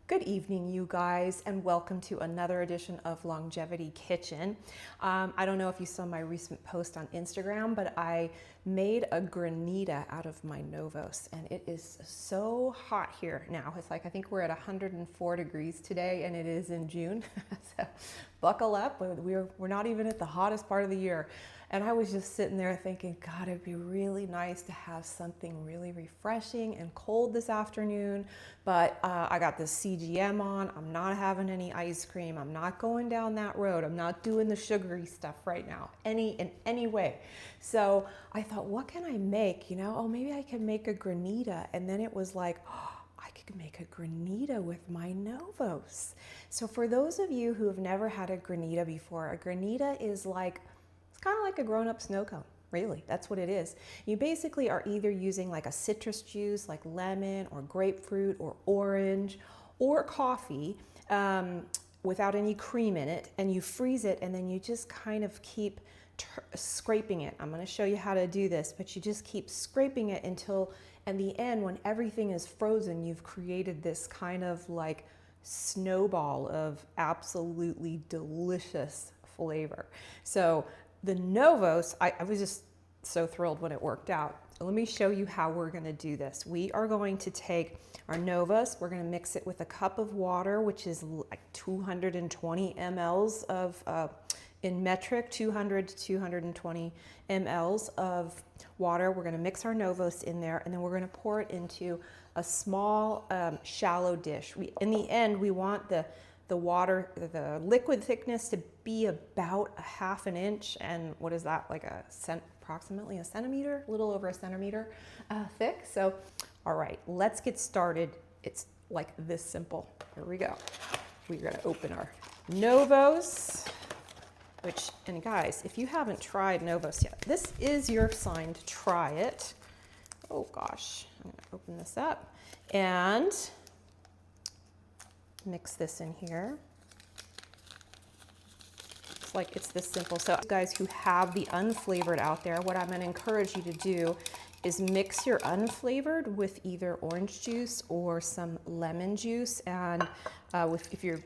Good evening, you guys, and welcome to another edition of Longevity Kitchen. I don't know if you saw my recent post on Instagram, but I made a granita out of my Novos, and it is so hot here now. It's like, I think we're at 104 degrees today, and it is in June. So buckle up. We're not even at the hottest part of the year. And I was just sitting there thinking, God, it'd be really nice to have something really refreshing and cold this afternoon. But I got this CGM on. I'm not having any ice cream. I'm not going down that road. I'm not doing the sugary stuff right now, in any way. So I thought, what can I make? Oh, maybe I can make a granita. And then it was like, oh, I could make a granita with my Novos. So for those of you who have never had a granita before, a granita is like, it's kind of like a grown-up snow cone, really. That's what it is. You basically are either using like a citrus juice, like lemon or grapefruit or orange or coffee without any cream in it, and you freeze it, and then you just kind of keep scraping it. I'm going to show you how to do this, but you just keep scraping it until, in the end, when everything is frozen, you've created this kind of like snowball of absolutely delicious flavor. So the Novos, I was just so thrilled when it worked out. Let me show you how we're going to do this. We are going to take our Novos, we're going to mix it with a cup of water, which is like 220 mLs of, in metric, 200 to 220 mLs of water. We're going to mix our Novos in there, and then we're going to pour it into a small, shallow dish. In the end, we want the water, the liquid thickness to be about a half an inch, and what is that, like approximately a centimeter, a little over a centimeter thick. So, all right, let's get started. It's like this simple. Here we go. We're gonna open our Novos, and guys, if you haven't tried Novos yet, this is your sign to try it. Oh gosh, I'm gonna open this up and mix this in here. It's this simple. So guys who have the unflavored out there, what I'm going to encourage you to do is mix your unflavored with either orange juice or some lemon juice. And if you're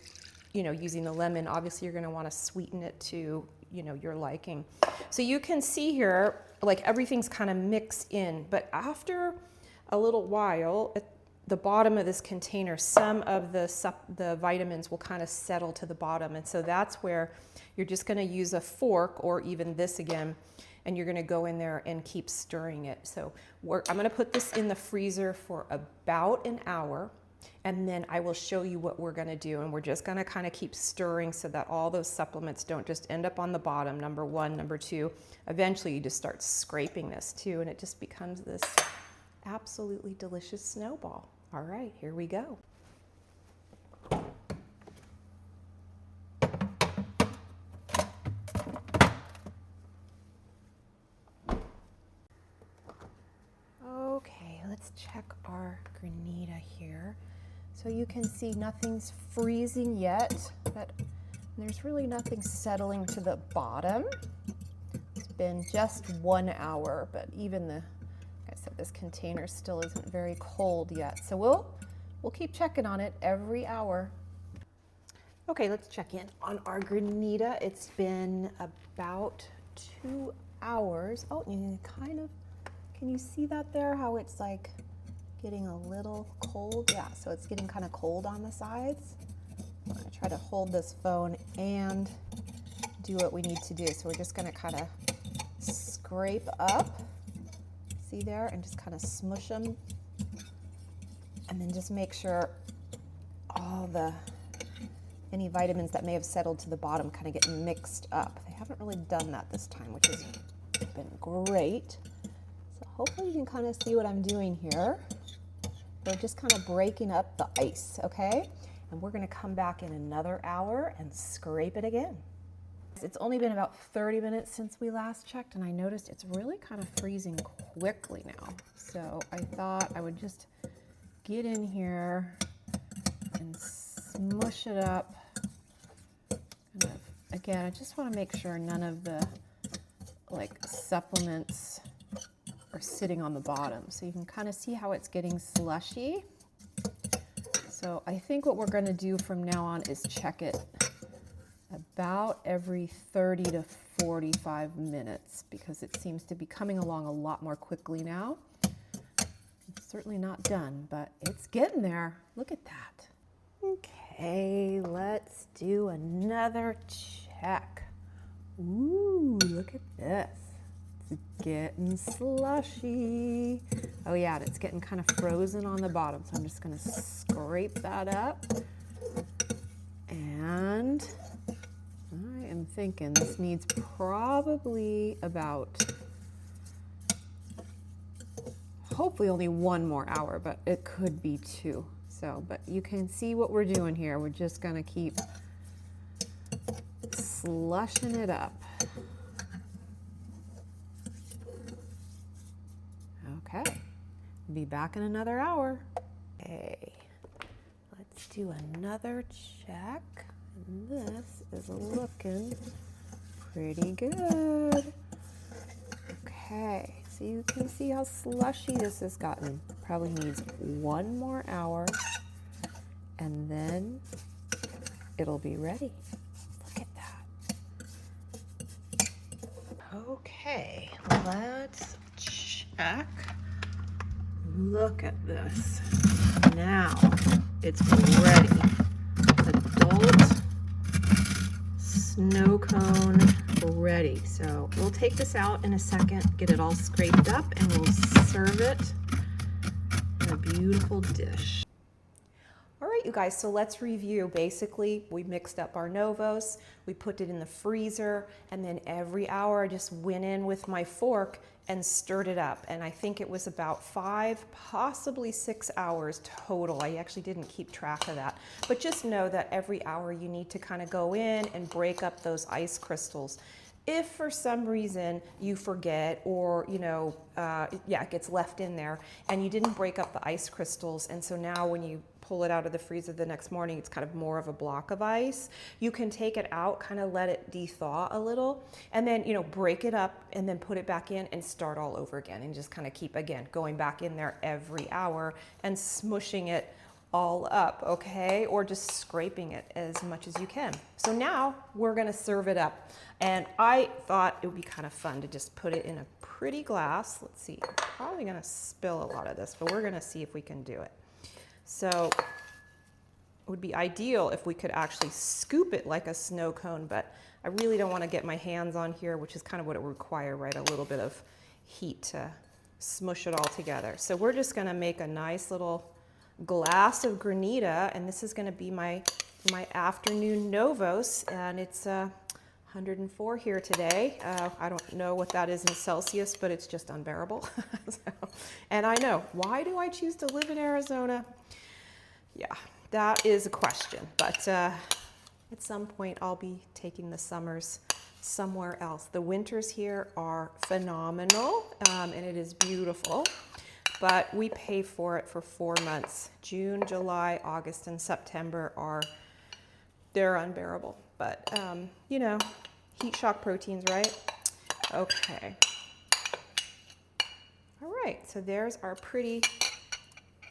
using the lemon, obviously you're going to want to sweeten it to your liking. So you can see here, like, everything's kind of mixed in, but after a little while, the bottom of this container, some of the vitamins will kind of settle to the bottom. And so that's where you're just going to use a fork, or even this again, and you're going to go in there and keep stirring it. So I'm going to put this in the freezer for about an hour, and then I will show you what we're going to do. And we're just going to kind of keep stirring so that all those supplements don't just end up on the bottom, number one. Number two, eventually you just start scraping this too, and it just becomes this absolutely delicious snowball. All right, here we go. Okay, let's check our granita here. So you can see nothing's freezing yet, but there's really nothing settling to the bottom. It's been just 1 hour, but even like I said, this container still isn't very cold yet. So we'll keep checking on it every hour. Okay, let's check in on our granita. It's been about 2 hours. Oh, can you see that there? How it's like getting a little cold? Yeah, so it's getting kind of cold on the sides. I'm gonna try to hold this phone and do what we need to do. So we're just gonna kind of scrape up, see there, and just kind of smush them. And then just make sure any vitamins that may have settled to the bottom kind of get mixed up. They haven't really done that this time, which has been great. So hopefully you can kind of see what I'm doing here. We're just kind of breaking up the ice, okay? And we're gonna come back in another hour and scrape it again. It's only been about 30 minutes since we last checked, and I noticed it's really kind of freezing quickly now. So I thought I would just get in here and smush it up. Again, I just want to make sure none of the supplements are sitting on the bottom. So you can kind of see how it's getting slushy. So I think what we're going to do from now on is check it about every 30 to 45 minutes because it seems to be coming along a lot more quickly now. It's certainly not done, but it's getting there. Look at that. Okay, let's do another check. Ooh, look at this. It's getting slushy. Oh yeah, and it's getting kind of frozen on the bottom, so I'm just gonna scrape that up. And I am thinking this needs probably about, hopefully only 1 more hour, but it could be 2. So, but you can see what we're doing here. We're just gonna keep slushing it up. Okay, be back in another hour. Okay, let's do another check. And this is looking pretty good. Okay, so you can see how slushy this has gotten. Probably needs 1 more hour and then it'll be ready. Look at that. Okay, let's check. Look at this. Now it's ready. Adult snow cone ready. So we'll take this out in a second, get it all scraped up, and we'll serve it in a beautiful dish. All right, you guys, so let's review. Basically, we mixed up our Novos, we put it in the freezer, and then every hour I just went in with my fork and stirred it up. And I think it was about 5, possibly 6 hours total. I actually didn't keep track of that. But just know that every hour you need to kind of go in and break up those ice crystals. If for some reason you forget or, it gets left in there and you didn't break up the ice crystals, and so now when you pull it out of the freezer the next morning, it's kind of more of a block of ice, you can take it out, kind of let it de-thaw a little, and then, break it up and then put it back in and start all over again and just kind of keep, again, going back in there every hour and smushing it all up, okay? Or just scraping it as much as you can. So now we're gonna serve it up. And I thought it would be kind of fun to just put it in a pretty glass. Let's see, I'm probably gonna spill a lot of this, but we're gonna see if we can do it. So it would be ideal if we could actually scoop it like a snow cone, but I really don't wanna get my hands on here, which is kind of what it would require, right? A little bit of heat to smush it all together. So we're just gonna make a nice little glass of Granita, and this is going to be my afternoon Novos, and it's 104 here today. I don't know what that is in Celsius, but it's just unbearable. And I know, why do I choose to live in Arizona? Yeah, that is a question, but at some point I'll be taking the summers somewhere else. The winters here are phenomenal, and it is beautiful. But we pay for it for 4 months. June, July, August, and September they're unbearable. But, heat shock proteins, right? Okay. All right, so there's our pretty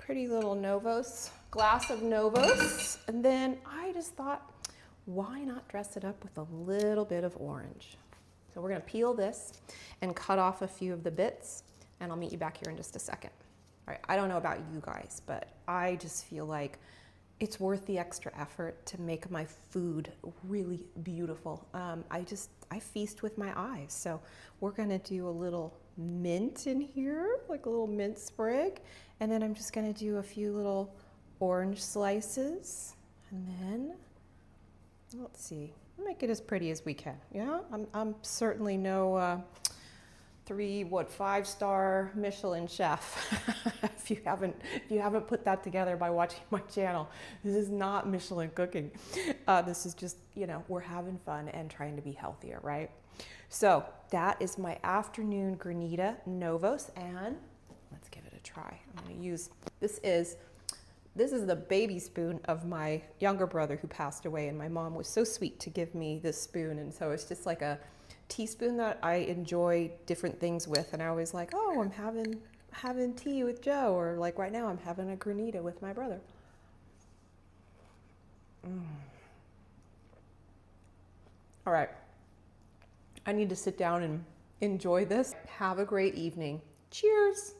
little Novos, glass of Novos. And then I just thought, why not dress it up with a little bit of orange? So we're gonna peel this and cut off a few of the bits, and I'll meet you back here in just a second. All right, I don't know about you guys, but I just feel like it's worth the extra effort to make my food really beautiful. I feast with my eyes. So we're gonna do a little mint in here, like a little mint sprig. And then I'm just gonna do a few little orange slices. And then, let's see, make it as pretty as we can. Yeah, I'm certainly no 5-star Michelin chef. if you haven't put that together by watching my channel, this is not Michelin cooking. This is just, we're having fun and trying to be healthier, right? So that is my afternoon Granita Novos, and let's give it a try. I'm gonna use, this is the baby spoon of my younger brother who passed away, and my mom was so sweet to give me this spoon, and so it's just like a teaspoon that I enjoy different things with, and I always like, oh, I'm having tea with Joe, or like right now I'm having a Granita with my brother. All right, I need to sit down and enjoy this. Have a great evening. Cheers.